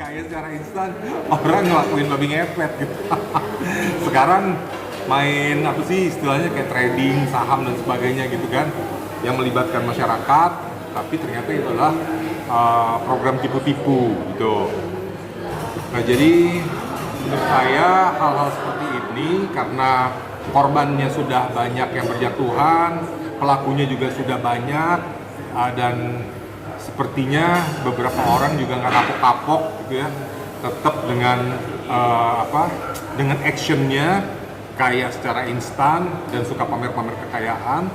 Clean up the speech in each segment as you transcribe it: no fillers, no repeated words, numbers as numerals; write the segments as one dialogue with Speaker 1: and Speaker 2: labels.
Speaker 1: kaya secara instan, orang ngelakuin babi ngepet gitu. Sekarang main apa sih istilahnya kayak trading saham dan sebagainya gitu kan, yang melibatkan masyarakat, tapi ternyata itu adalah program tipu-tipu gitu. Nah jadi menurut saya hal-hal seperti ini karena korbannya sudah banyak yang berjatuhan, pelakunya juga sudah banyak, dan sepertinya beberapa orang juga nggak kapok-kapok gitu ya, tetap dengan dengan actionnya kaya secara instan dan suka pamer-pamer kekayaan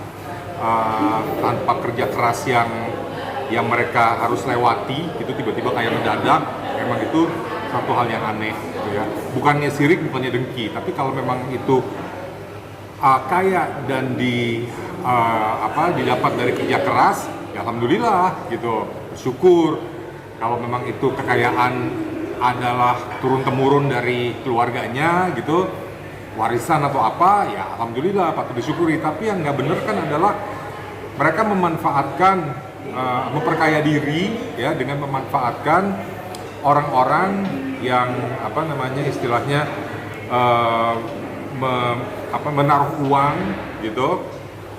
Speaker 1: tanpa kerja keras yang mereka harus lewati gitu, tiba-tiba kayak mendadak. Memang itu satu hal yang aneh gitu ya, bukannya sirik, bukannya dengki, tapi kalau memang itu kaya dan didapat dari kerja keras, ya alhamdulillah gitu, bersyukur. Kalau memang itu kekayaan adalah turun temurun dari keluarganya gitu, warisan atau apa, ya alhamdulillah patut disyukuri. Tapi yang nggak bener kan adalah mereka memanfaatkan, memperkaya diri ya dengan memanfaatkan orang-orang yang istilahnya menaruh uang gitu,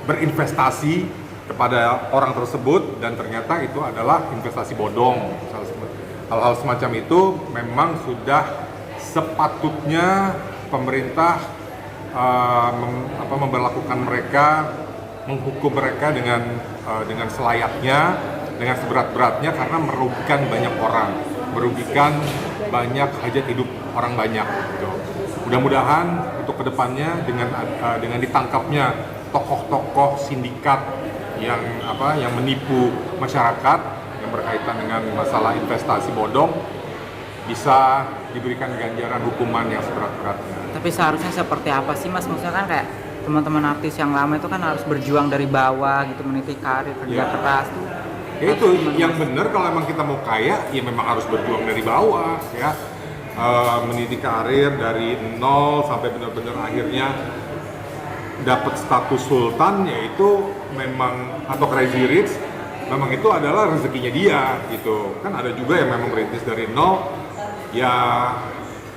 Speaker 1: berinvestasi kepada orang tersebut, dan ternyata itu adalah investasi bodong. Hal-hal semacam itu memang sudah sepatutnya pemerintah memberlakukan mereka, menghukum mereka dengan selayaknya, dengan seberat-beratnya, karena merugikan banyak orang, merugikan banyak hajat hidup orang banyak gitu. Mudah-mudahan untuk kedepannya dengan ditangkapnya tokoh-tokoh sindikat yang menipu masyarakat yang berkaitan dengan masalah investasi bodong, bisa diberikan ganjaran hukuman yang seberat-beratnya.
Speaker 2: Tapi seharusnya seperti apa sih Mas? Maksudnya kan kayak teman-teman artis yang lama itu kan harus berjuang dari bawah gitu, meniti karir, kerja keras tuh.
Speaker 1: Ya itu yang benar, kalau emang kita mau kaya ya memang harus berjuang dari bawah ya, meniti karir dari nol sampai benar-benar akhirnya dapat status sultan, yaitu memang, atau crazy rich, memang itu adalah rezekinya dia gitu. Kan ada juga yang memang merintis dari nol, ya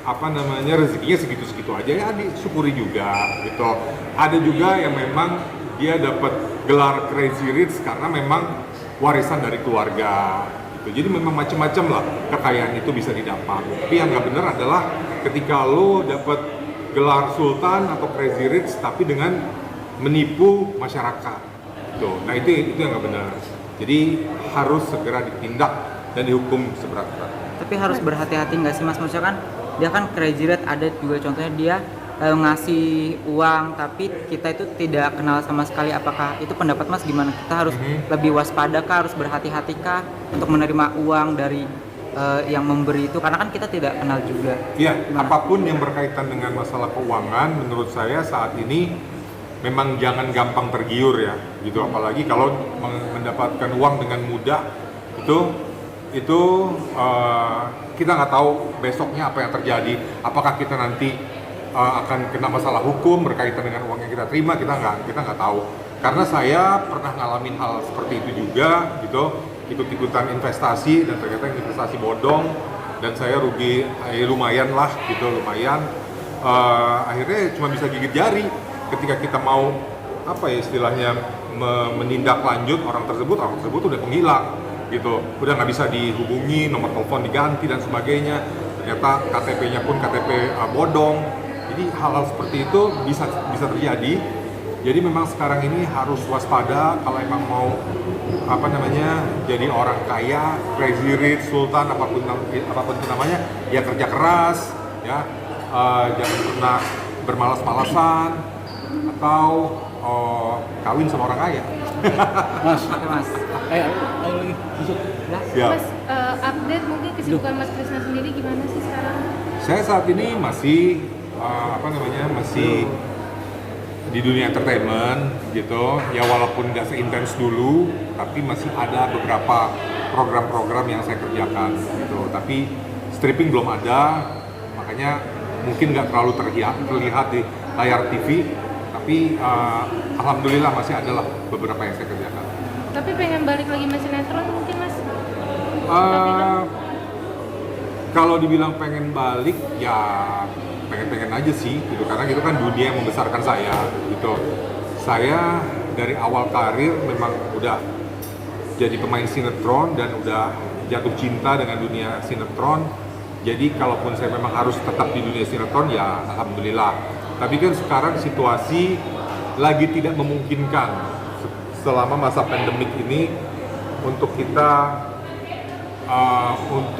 Speaker 1: rezekinya segitu-segitu aja, ya disyukuri juga gitu. Ada juga yang memang dia dapat gelar crazy rich karena memang warisan dari keluarga gitu. Jadi memang macam-macam lah kekayaan itu bisa didapat. Tapi yang nggak benar adalah ketika lo dapat gelar sultan atau crazy rich tapi dengan menipu masyarakat gitu. Nah itu yang nggak benar. Jadi harus segera ditindak dan dihukum seberat-beratnya.
Speaker 2: Tapi harus berhati-hati nggak sih Mas? Maksudnya kan dia kan crazy rich, ada juga contohnya dia ngasih uang tapi kita itu tidak kenal sama sekali. Apakah itu pendapat Mas gimana? Kita harus lebih waspada kah, harus berhati-hati kah untuk menerima uang dari yang memberi itu, karena kan kita tidak kenal juga.
Speaker 1: Iya, apapun yang berkaitan dengan masalah keuangan, menurut saya saat ini memang jangan gampang tergiur ya gitu. Apalagi kalau mendapatkan uang dengan mudah, itu kita nggak tahu besoknya apa yang terjadi. Apakah kita nanti akan kena masalah hukum berkaitan dengan uang yang kita terima, kita nggak tahu. Karena saya pernah ngalamin hal seperti itu juga gitu, ikut-ikutan investasi dan ternyata investasi bodong, dan saya rugi lumayan lah gitu, akhirnya cuma bisa gigit jari ketika kita mau istilahnya menindaklanjut orang tersebut udah menghilang gitu, udah nggak bisa dihubungi, nomor telepon diganti dan sebagainya, ternyata KTP-nya pun KTP bodong. Jadi hal-hal seperti itu bisa terjadi. Jadi memang sekarang ini harus waspada kalau emang mau jadi orang kaya, crazy rich, sultan, apapun itu namanya, ya kerja keras ya, jangan pernah bermalas-malasan atau kawin sama orang kaya.
Speaker 2: Mas,
Speaker 3: Ayo lagi masuk.
Speaker 4: Mas, update mungkin kesibukan Mas Krisna sendiri gimana sih sekarang?
Speaker 1: Saya saat ini masih masih di dunia entertainment gitu ya, walaupun nggak seintens dulu, tapi masih ada beberapa program-program yang saya kerjakan gitu. Tapi stripping belum ada, makanya mungkin nggak terlalu terlihat di layar TV, tapi alhamdulillah masih ada lah beberapa yang saya kerjakan.
Speaker 4: Tapi pengen balik lagi main sinetron mungkin Mas?
Speaker 1: Kalau dibilang pengen balik, ya pengen-pengen aja sih, gitu. Karena itu kan dunia yang membesarkan saya, gitu. Saya dari awal karir memang udah jadi pemain sinetron dan udah jatuh cinta dengan dunia sinetron. Jadi kalaupun saya memang harus tetap di dunia sinetron, ya alhamdulillah. Tapi kan sekarang situasi lagi tidak memungkinkan selama masa pandemik ini untuk kita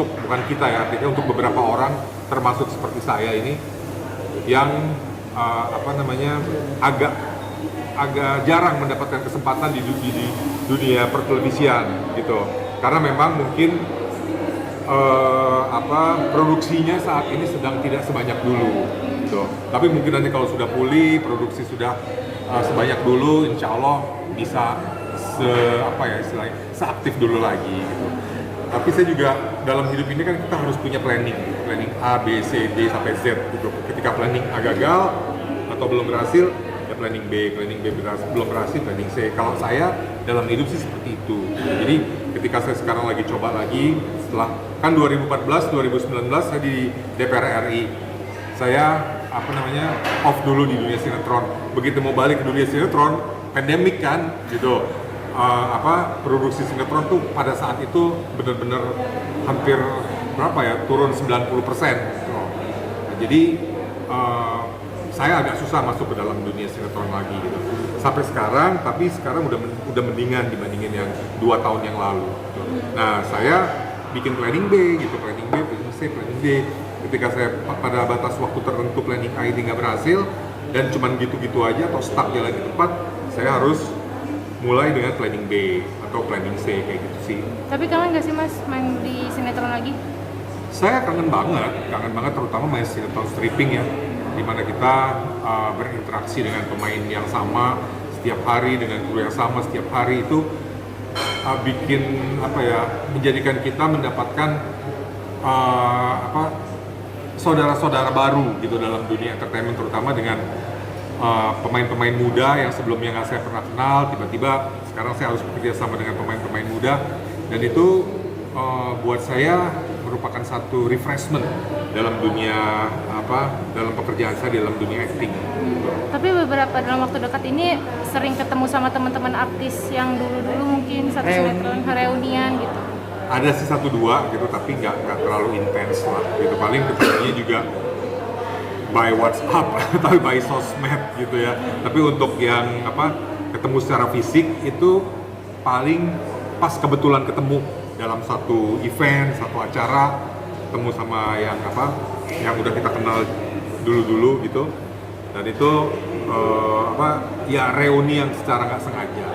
Speaker 1: bukan kita ya, artinya untuk beberapa orang termasuk seperti saya ini yang agak jarang mendapatkan kesempatan di dunia pertelevisian gitu, karena memang mungkin produksinya saat ini sedang tidak sebanyak dulu gitu. Tapi mungkin nanti kalau sudah pulih, produksi sudah sebanyak dulu, insya Allah bisa seaktif dulu lagi gitu. Tapi saya juga dalam hidup ini kan kita harus punya planning A, B, C, D sampai Z gitu. Ketika planning A gagal atau belum berhasil, ya planning B belum berhasil, planning C. Kalau saya dalam hidup sih seperti itu. Jadi ketika saya sekarang lagi coba lagi, setelah kan 2014, 2019 saya di DPR RI, saya off dulu di dunia sinetron. Begitu mau balik ke dunia sinetron, pandemik kan gitu. Produksi sinetron tuh pada saat itu benar-benar hampir turun 90%. Nah, jadi saya agak susah masuk ke dalam dunia sinetron lagi gitu. Sampai sekarang, tapi sekarang udah mendingan dibandingin yang 2 tahun yang lalu. Gitu. Nah, saya bikin planning B gitu, planning B, planning C, planning D. Ketika saya pada batas waktu tertentu planning A ini nggak berhasil dan cuman gitu-gitu aja atau stuck jalan di tempat, saya harus mulai dengan planning B atau planning C kayak gitu sih.
Speaker 4: Tapi kangen nggak sih Mas main di sinetron lagi?
Speaker 1: Saya kangen banget terutama main sinetron stripping ya, dimana kita berinteraksi dengan pemain yang sama setiap hari, dengan kru yang sama setiap hari, itu menjadikan kita mendapatkan saudara-saudara baru gitu dalam dunia entertainment, terutama dengan pemain-pemain muda yang sebelumnya nggak saya pernah kenal. Tiba-tiba sekarang saya harus bekerja sama dengan pemain-pemain muda, dan itu buat saya merupakan satu refreshment dalam dunia dalam pekerjaan saya dalam dunia acting.
Speaker 4: Tapi dalam waktu dekat ini sering ketemu sama teman-teman artis yang dulu-dulu mungkin satu sinetron, reunian gitu.
Speaker 1: Ada sih 1-2 gitu, tapi nggak terlalu intens lah gitu. Paling ketemunya juga by WhatsApp atau by sosmed gitu ya. Tapi untuk yang ketemu secara fisik itu paling pas kebetulan ketemu dalam satu event, satu acara, ketemu sama yang udah kita kenal dulu gitu. Dan itu reuni yang secara nggak sengaja.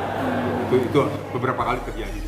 Speaker 1: Itu beberapa kali terjadi.